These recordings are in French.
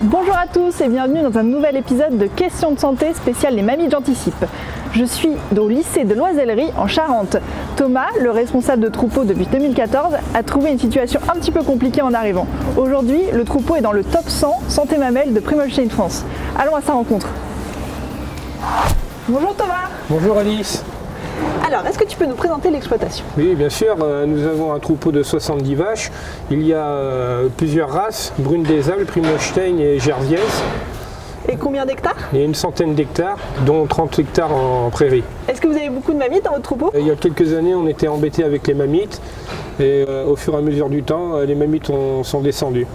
Bonjour à tous et bienvenue dans un nouvel épisode de Questions de santé spécial Les Mamies j'anticipe. Je suis au lycée de l'Oisellerie en Charente. Thomas, le responsable de troupeau depuis 2014, a trouvé une situation un petit peu compliquée en arrivant. Aujourd'hui, le troupeau est dans le top 100 santé mamelle de Primolstein France. Allons à sa rencontre. Bonjour Thomas. Bonjour Alice. Alors, est-ce que tu peux nous présenter l'exploitation ? Oui, bien sûr, nous avons un troupeau de 70 vaches. Il y a plusieurs races, Brune des Alpes, Primolstein et Jersiaise. Et combien d'hectares ? Il y a une centaine d'hectares, dont 30 hectares en prairie. Est-ce que vous avez beaucoup de mammites dans votre troupeau ? Il y a quelques années, on était embêtés avec les mammites. Et au fur et à mesure du temps, les mammites sont descendues.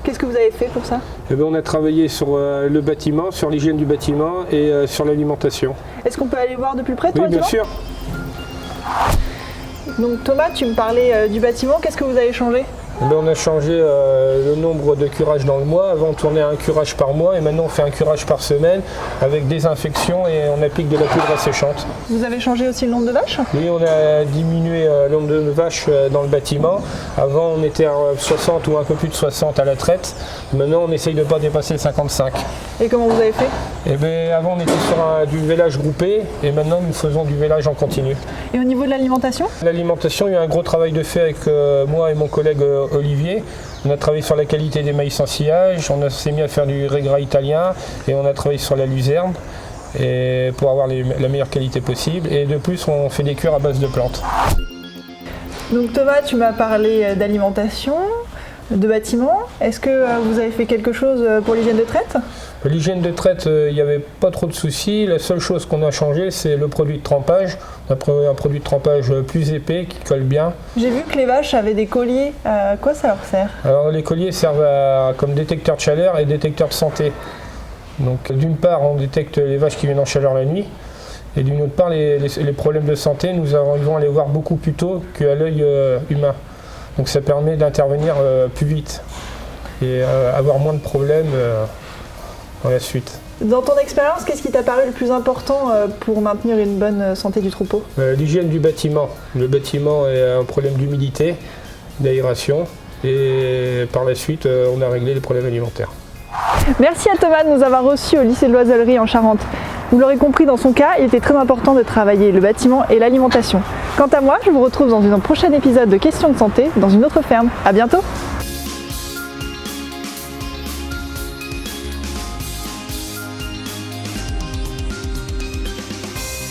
Qu'est-ce que vous avez fait pour ça ? Eh bien, on a travaillé sur le bâtiment, sur l'hygiène du bâtiment et sur l'alimentation. Est-ce qu'on peut aller voir de plus près ton Oui, bien bâtiment ? sûr. Donc Thomas, tu me parlais du bâtiment, qu'est-ce que vous avez changé ? Eh bien, on a changé le nombre de curages dans le mois. Avant, on tournait un curage par mois et maintenant on fait un curage par semaine avec désinfection et on applique de la poudre asséchante. Vous avez changé aussi le nombre de vaches ? Oui, on a diminué le nombre de vaches dans le bâtiment. Avant, on était à 60 ou un peu plus de 60 à la traite. Maintenant, on essaye de ne pas dépasser le 55. Et comment vous avez fait ? Eh bien, avant, on était sur du vélage groupé et maintenant, nous faisons du vélage en continu. Et au niveau de l'alimentation ? L'alimentation, il y a un gros travail de fait avec moi et mon collègue Olivier. On a travaillé sur la qualité des maïs en sillage, on s'est mis à faire du régras italien et on a travaillé sur la luzerne et pour avoir la meilleure qualité possible. Et de plus, on fait des cures à base de plantes. Donc Thomas, tu m'as parlé d'alimentation, de bâtiment. Est-ce que vous avez fait quelque chose pour l'hygiène de traite ? L'hygiène de traite, il n'y avait pas trop de soucis. La seule chose qu'on a changé, c'est le produit de trempage. On a pris un produit de trempage plus épais qui colle bien. J'ai vu que les vaches avaient des colliers. À quoi ça leur sert ? Alors les colliers servent comme détecteur de chaleur et détecteur de santé. Donc d'une part, on détecte les vaches qui viennent en chaleur la nuit. Et d'une autre part, les problèmes de santé, nous arrivons à les voir beaucoup plus tôt qu'à l'œil humain. Donc ça permet d'intervenir plus vite et avoir moins de problèmes dans la suite. Dans ton expérience, qu'est-ce qui t'a paru le plus important pour maintenir une bonne santé du troupeau ? L'hygiène du bâtiment. Le bâtiment est un problème d'humidité, d'aération et par la suite, on a réglé les problèmes alimentaires. Merci à Thomas de nous avoir reçus au lycée de l'Oisellerie en Charente. Vous l'aurez compris, dans son cas, il était très important de travailler le bâtiment et l'alimentation. Quant à moi, je vous retrouve dans un prochain épisode de Questions de santé dans une autre ferme. À bientôt!